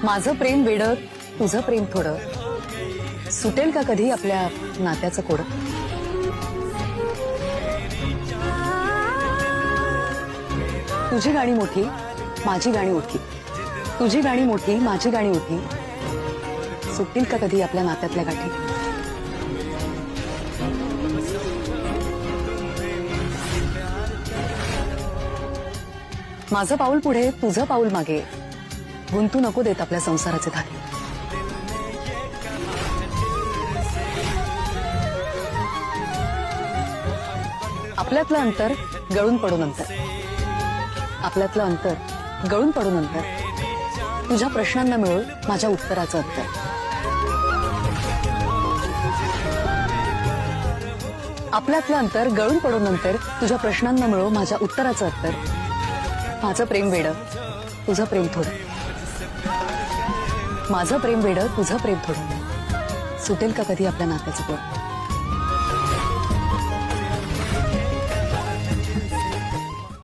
माझं प्रेम वेडं तुझं प्रेम थोडं सुटेल का कधी आपल्या नात्याचं कोडं? तुझी गाणी मोठी माझी गाणी मोठी, तुझी गाणी मोठी माझी गाणी मोठी, सुटतील का कधी आपल्या नात्यातल्या गाठी? माझं पाऊल पुढे तुझं पाऊल मागे, गुंतू नको देत आपल्या संसाराचे धागे. आपल्यातलं अंतर गळून पडू नंतर, आपल्यातलं अंतर गळून पडू नंतर, तुझ्या प्रश्नांना मिळो माझ्या उत्तराचं उत्तर. आपल्यातलं अंतर गळून पडू नंतर, तुझ्या प्रश्नांना मिळो माझ्या उत्तराचं उत्तर. माझं प्रेम वेडं तुझं प्रेम थोडं, माझं प्रेम वेडं तुझं प्रेम थोडं, सुटेल का कधी आपल्या नात्याचं कोड?